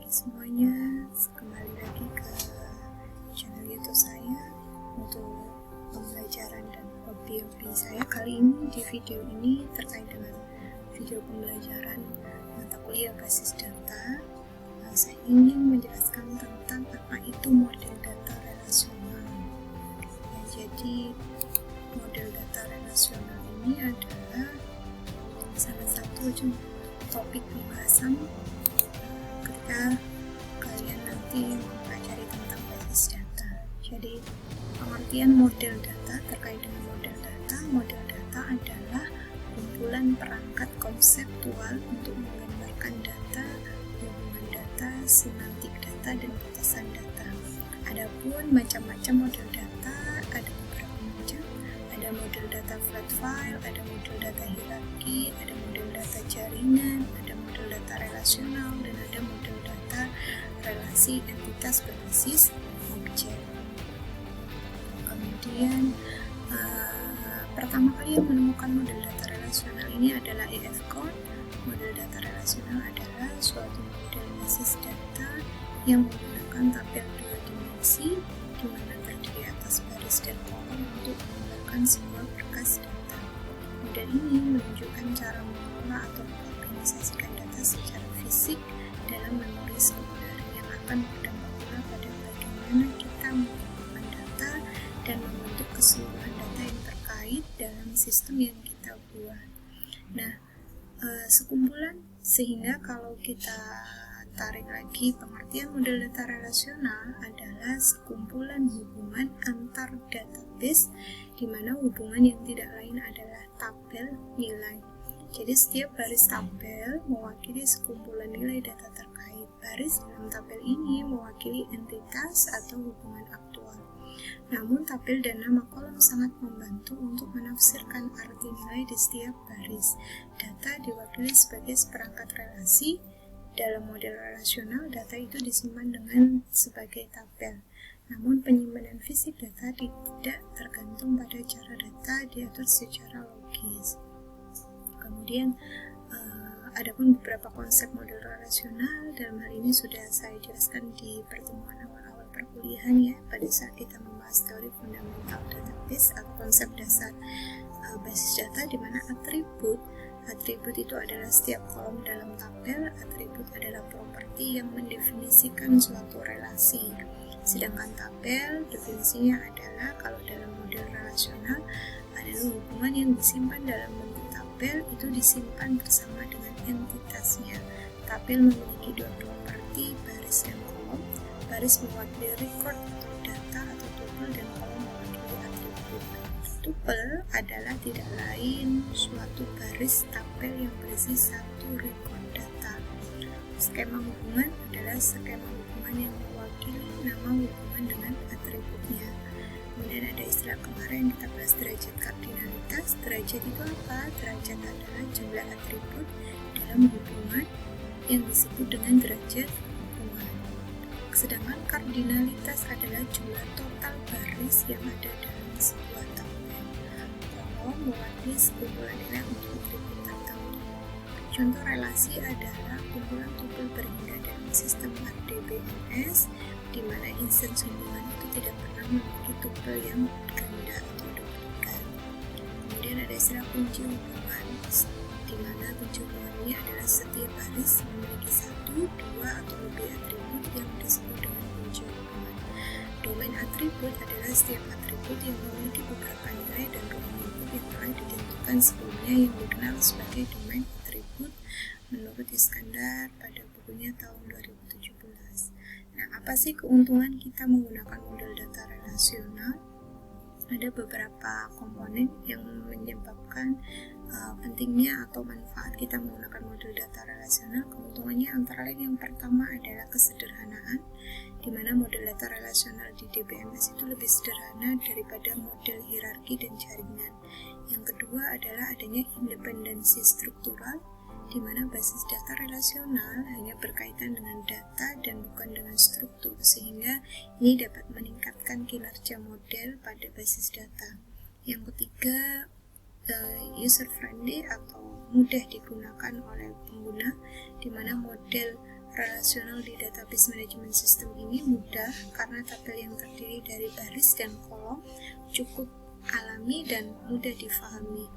semuanya, kembali lagi ke channel YouTube saya untuk pembelajaran dan hobi-hobi saya. Kali ini di video ini terkait dengan video pembelajaran mata kuliah basis data. Saya ingin menjelaskan tentang apa itu model data relasional. Jadi model data relasional ini adalah salah satu topik pembahasan ketika kalian nanti mempelajari tentang basis data. Jadi pengertian model data terkait dengan model data adalah kumpulan perangkat konseptual untuk menggambarkan data, hubungan data, semantik data, dan batasan data. Adapun macam-macam model data ada beberapa macam. Ada model data flat file, ada model data hierarki, ada model data jaringan, ada model data relasional, dan ada model data relasi entitas berbasis objek. Kemudian pertama kali yang menemukan model data relasional ini adalah E.F. Cohn. Model data relasional adalah suatu model basis data yang menggunakan tabel dua dimensi di mana terdiri atas baris dan kolom untuk menggambarkan sebuah berkas data. Model ini menunjukkan cara mengelola atau mengorganisasikan data secara fisik dalam memori sekunder yang akan berdampak pula pada bagaimana kita mengumpulkan data dan membentuk keseluruhan data yang terkait dalam sistem yang kita buat. Nah, sekumpulan sehingga kalau kita tarik lagi pengertian model data relasional adalah sekumpulan hubungan antar database di mana hubungan yang tidak lain adalah tabel nilai. Jadi setiap baris tabel mewakili sekumpulan nilai data terkait. Baris dalam tabel ini mewakili entitas atau hubungan aktual. Namun tabel dan nama kolom sangat membantu untuk menafsirkan arti nilai di setiap baris. Data diwakili sebagai seperangkat relasi. Dalam model relasional, data itu disimpan dengan sebagai tabel. Namun penyimpanan fisik data tidak tergantung pada cara data diatur secara logis. Kemudian adapun beberapa konsep model relasional, dalam hal ini sudah saya jelaskan di pertemuan awal-awal perkuliahan ya, pada saat kita membahas teori fundamental database atau konsep dasar basis data, di mana atribut itu adalah setiap kolom dalam tabel. Atribut adalah properti yang mendefinisikan suatu relasi. Sedangkan tabel definisinya adalah kalau dalam model relasional adalah hubungan yang disimpan dalam bentuk tabel itu disimpan bersama dengan entitasnya. Tabel memiliki dua properti, baris dan kolom. Baris mewakili record atau data atau tuple, dan kolom mewakili atribut. Tuple adalah tidak lain suatu baris tabel yang berisi satu record data. Skema hubungan adalah skema hubungan yang mewakili nama hubungan dengan atributnya. Kemudian ada istilah kemarin kita bahas derajat kardinalitas. Derajat itu apa? Derajat adalah jumlah atribut dalam hubungan yang disebut dengan derajat hubungan. Sedangkan kardinalitas adalah jumlah total baris yang ada dalam sebuah tabel. Kolom mewakili sekumpulan nilai untuk atribut tertentu. Contoh relasi adalah kumpulan tuple berhingga dalam sistem RDBMS, di mana instance hubungan itu tidak pernah memiliki tuple yang ganda atau duplikat. Kemudian ada istilah kunci hubungan, di mana kunci hubungan ini adalah setiap baris memiliki satu, dua, atau lebih atribut yang disebut dengan kunci hubungan. Domain atribut adalah setiap atribut yang memiliki beberapa nilai dan domain input yang telah ditentukan sebelumnya yang dikenal sebagai domain atribut menurut Iskandar pada bukunya tahun 2017. Nah, apa sih keuntungan kita menggunakan model data relasional? Ada beberapa komponen yang menyebabkan pentingnya atau manfaat kita menggunakan model data relasional. Keuntungannya antara lain yang pertama adalah kesederhanaan, di mana model data relasional di DBMS itu lebih sederhana daripada model hierarki dan jaringan. Yang kedua adalah adanya independensi struktural, di mana basis data relasional hanya berkaitan dengan data dan bukan dengan struktur, sehingga ini dapat meningkatkan kinerja model pada basis data. Yang ketiga, user friendly atau mudah digunakan oleh pengguna, di mana model relasional di database management system ini mudah karena tabel yang terdiri dari baris dan kolom cukup alami dan mudah difahami.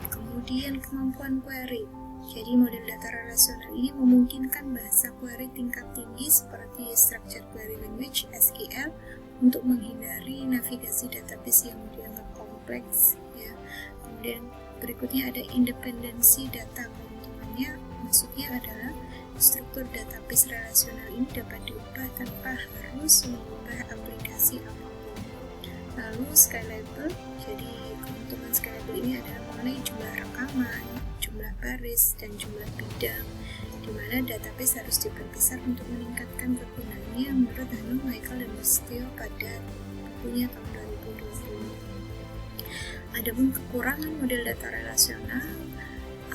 Kemudian kemampuan query. Jadi model data relasional ini memungkinkan bahasa query tingkat tinggi seperti Structured Query Language (SQL) untuk menghindari navigasi database yang dianggap kompleks. Ya. Kemudian berikutnya ada independensi data. Keuntungannya maksudnya adalah struktur database relasional ini dapat diubah tanpa harus mengubah aplikasi apapun. Lalu scalable. Jadi keuntungan scalable ini adalah mengenai jumlah rekaman, jumlah baris, dan jumlah bidang, di mana database harus diperbesar untuk meningkatkan kegunaannya menurut Hanum, Michael, dan Mustio pada bukunya tahun 2020. Adapun kekurangan model data relasional,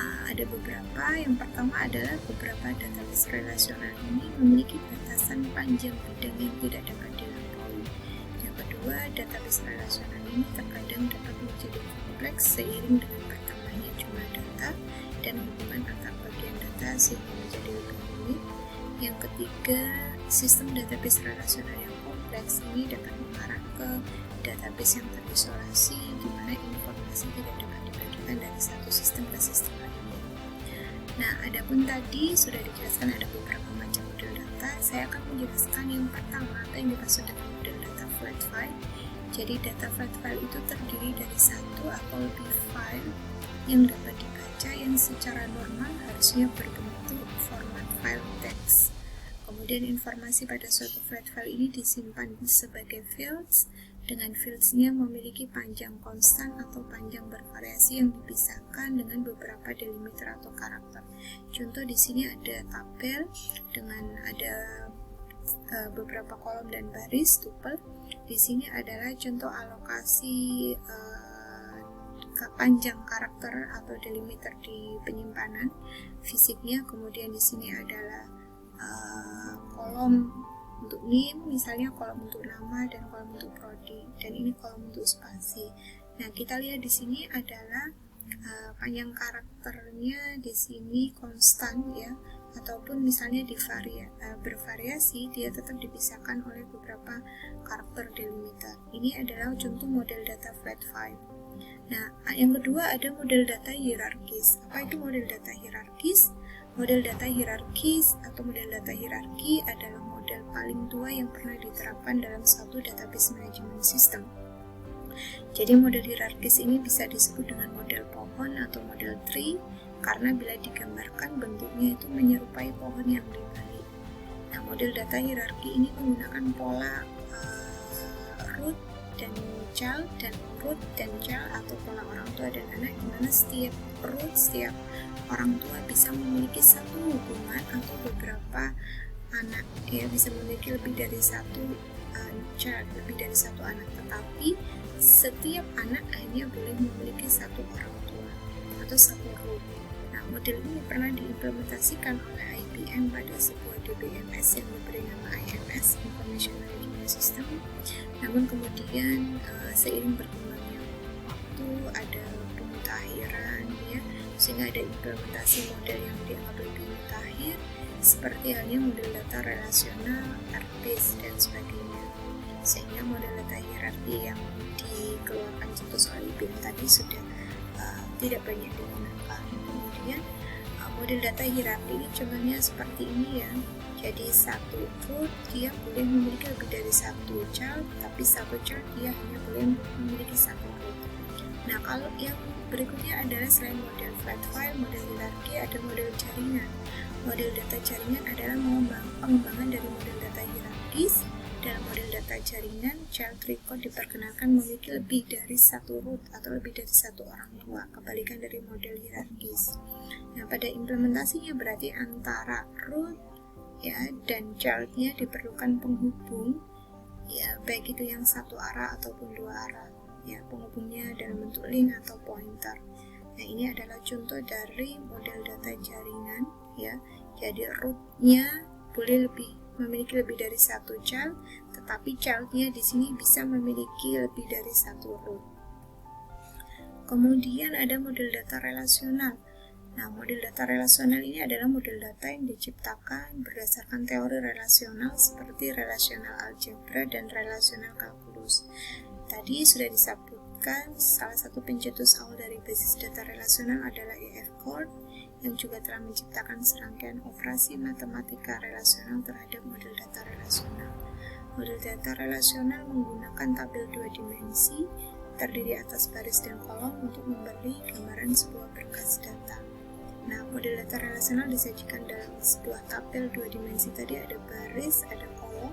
ada beberapa. Yang pertama adalah beberapa database relasional ini memiliki batasan panjang bidang yang tidak dapat dilampaui. Yang kedua, database relasional ini terkadang dapat menjadi kompleks seiring dengan bertambahnya jumlah data dan hubungan antar bagian data sehingga menjadi lebih rumit. Yang ketiga, sistem database relasional yang kompleks ini dapat mengarah ke database yang terisolasi, di mana informasi tidak dapat dibagikan dari satu sistem ke sistem lainnya. Nah, adapun tadi sudah dijelaskan ada beberapa macam model data. Saya akan menjelaskan yang pertama apa yang dimaksud dengan model data flat file. Jadi data flat file itu terdiri dari satu atau lebih file yang dapat dibaca yang secara normal harusnya berbentuk format file text. Kemudian informasi pada suatu flat file ini disimpan sebagai fields, dengan fields-nya memiliki panjang konstan atau panjang bervariasi yang dipisahkan dengan beberapa delimiter atau karakter. Contoh di sini ada tabel dengan ada beberapa kolom dan baris, tuple. Di sini adalah contoh alokasi panjang karakter atau delimiter di penyimpanan fisiknya. Kemudian di sini adalah kolom untuk name, misalnya kolom untuk nama dan kolom untuk prodi, dan ini kolom untuk spasi. Nah, kita lihat di sini adalah panjang karakternya di sini konstan ya, ataupun misalnya bervariasi, dia tetap dipisahkan oleh beberapa karakter delimiter. Ini adalah contoh model data flat file. Nah, yang kedua ada model data hierarkis. Apa itu model data hierarkis? Model data hierarkis atau model data hierarki adalah model paling tua yang pernah diterapkan dalam suatu database management system. Jadi model hierarkis ini bisa disebut dengan model pohon atau model tree karena bila digambarkan bentuknya itu menyerupai pohon yang dibalik. Nah, model data hierarki ini menggunakan pola root dan child dan root dan child atau pola orang tua dan anak, di mana setiap root, setiap orang tua bisa memiliki satu hubungan atau beberapa anak, ya, bisa memiliki lebih dari satu child, lebih dari satu anak, tetapi setiap anak hanya boleh memiliki satu orang tua atau satu root. Nah, model ini pernah diimplementasikan oleh IBM pada sebuah DBMS yang diberi nama IMS, Information Management System. Namun kemudian seiring berkembangnya waktu ada pemutakhiran ya, sehingga ada implementasi model yang dianggap lebih mutakhir seperti halnya model data relasional, ARP-based dan sebagainya. Sehingga model data hierarki yang dikeluarkan cetus oleh IBM tadi sudah tidak banyak digunakan. Kemudian model data hierarki ini contohnya seperti ini ya. Jadi satu root dia boleh memiliki lebih dari satu child, tapi satu child dia hanya boleh memiliki satu root. Nah, kalau yang berikutnya adalah selain model flat file, model hierarki, ada model jaringan. Model data jaringan adalah pengembangan dari model data hierarkis. Dalam model data jaringan, child record diperkenalkan memiliki lebih dari satu root atau lebih dari satu orang tua, kebalikan dari model hierarkis. Nah, pada implementasinya berarti antara root ya dan child-nya diperlukan penghubung ya, baik itu yang satu arah ataupun dua arah ya, penghubungnya dalam bentuk link atau pointer. Nah, ini adalah contoh dari model data jaringan ya. Jadi root-nya boleh memiliki lebih dari satu child, tetapi child-nya di sini bisa memiliki lebih dari satu root. Kemudian ada model data relasional. Nah, model data relasional ini adalah model data yang diciptakan berdasarkan teori relasional seperti relational algebra dan relational calculus. Tadi sudah disebutkan salah satu pencetus awal dari basis data relasional adalah E.F. Court yang juga telah menciptakan serangkaian operasi matematika relasional terhadap model data relasional. Model data relasional menggunakan tabel 2 dimensi terdiri atas baris dan kolom untuk memberi gambaran sebuah berkas data. Nah, model data relasional disajikan dalam sebuah tabel 2 dimensi. Tadi ada baris, ada kolom,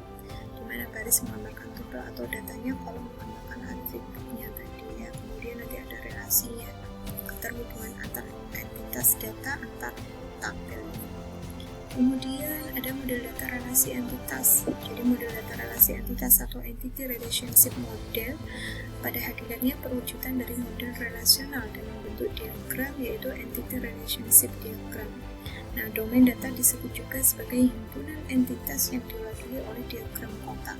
di mana baris menggambarkan tupel atau datanya, kolom menggambarkan atributnya tadi ya. Kemudian nanti ada relasinya, keterhubungan antar entitas data antar tabel. Kemudian ada model data relasi entitas. Jadi model data relasi entitas atau entity relationship model pada hakikatnya perwujudan dari model relasional dalam bentuk diagram, yaitu entity relationship diagram. Nah, domain data disebut juga sebagai himpunan entitas yang diwakili oleh diagram kotak.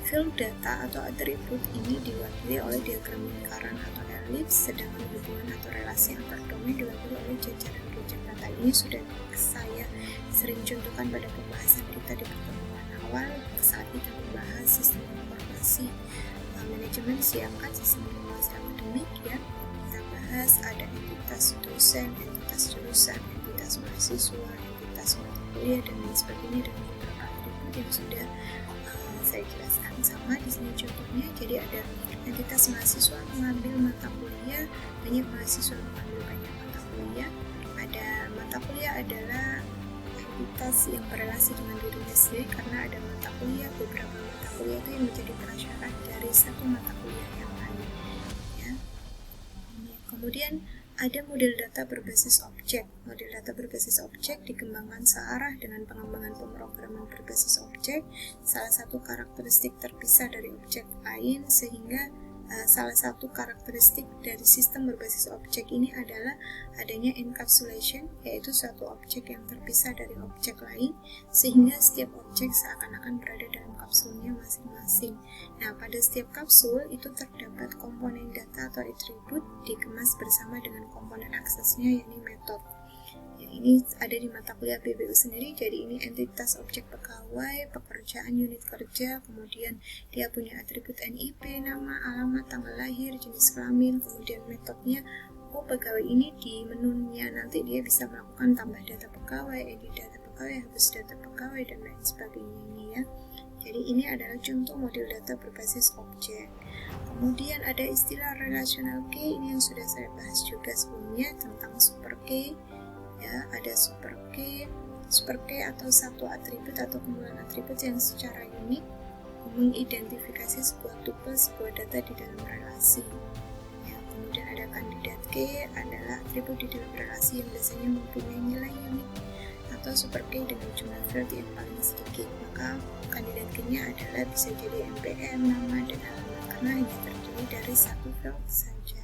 Field data atau atribut ini diwakili oleh diagram lingkaran atau elips, sedangkan hubungan atau relasi antar domain diwakili oleh jajaran region data. Ini sudah saya sering contohkan pada pembahasan kita di pertemuan awal saat kita membahas sistem informasi manajemen siangkan sistem informasi akademik ya. Kita bahas ada entitas dosen, entitas jurusan, entitas mahasiswa, entitas mata kuliah dan lain sebagainya, dengan beberapa atribut yang sudah saya jelaskan. Sama di sini contohnya, jadi ada entitas mahasiswa mengambil mata kuliah, banyak mahasiswa mengambil banyak mata kuliah. Ada mata kuliah adalah entitas yang berrelasi dengan dirinya sendiri karena ada mata kuliah, beberapa mata kuliah itu yang menjadi prasyarat dari satu mata kuliah yang lain ya. Kemudian ada model data berbasis objek. Model data berbasis objek dikembangkan searah dengan pengembangan pemrograman berbasis objek. Salah satu karakteristik terpisah dari objek lain, sehingga salah satu karakteristik dari sistem berbasis objek ini adalah adanya encapsulation, yaitu suatu objek yang terpisah dari objek lain, sehingga setiap objek seakan-akan berada dalam kapsulnya masing-masing. Nah, pada setiap kapsul itu terdapat komponen data atau atribut dikemas bersama dengan komponen aksesnya, yakni metode. Ini ada di mata kuliah BBU sendiri, jadi ini entitas objek pegawai, pekerjaan, unit kerja, kemudian dia punya atribut NIP, nama, alamat, tanggal lahir, jenis kelamin, kemudian metodenya, pegawai ini di menunya nanti dia bisa melakukan tambah data pegawai, edit data pegawai, hapus data pegawai, dan lain sebagainya ini ya. Jadi ini adalah contoh model data berbasis objek. Kemudian ada istilah relational key, ini yang sudah saya bahas juga sebelumnya tentang super key. Ya, ada super key atau satu atribut atau kumpulan atribut yang secara unik mengidentifikasi sebuah tuple, sebuah data di dalam relasi. Ya, kemudian ada kandidat key, adalah atribut di dalam relasi yang biasanya mempunyai nilai unik atau super key dengan jumlah field yang paling sedikit. Maka kandidat key-nya adalah bisa jadi NPM, nama, dan alamat karena hanya terdiri dari satu field saja.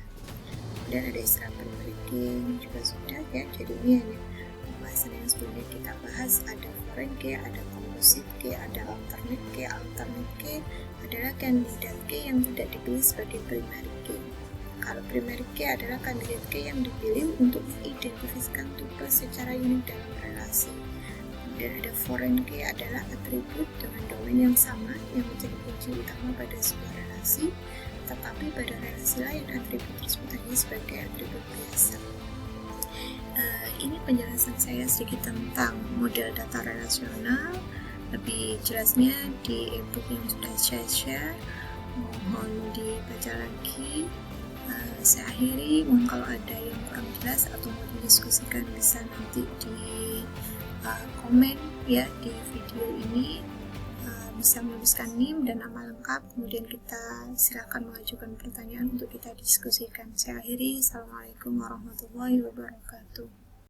Dan ada istilah primary key, ini juga sudah ya, jadi ini hanya pembahasan yang sebelumnya kita bahas. Ada foreign key, ada composite key, ada alternate key. Alternate key adalah kandidat key yang tidak dipilih sebagai primary key. Kalau primary key adalah kandidat key yang dipilih untuk mengidentifikasikan tuple secara unik dalam relasi. Dan ada foreign key adalah atribut dengan domain yang sama yang menjadi kunci utama pada sebuah relasi, tetapi pada relasi lain atribut tersebut hanya sebagai atribut biasa. Ini penjelasan saya sedikit tentang model data relasional. Lebih jelasnya di e-book yang sudah saya share, mohon dibaca lagi. Saya akhiri, mohon kalau ada yang kurang jelas atau mau didiskusikan bisa nanti di komen ya di video ini. Bisa menuliskan NIM dan nama lengkap, kemudian kita silakan mengajukan pertanyaan untuk kita diskusikan. Saya akhiri, Assalamualaikum warahmatullahi wabarakatuh.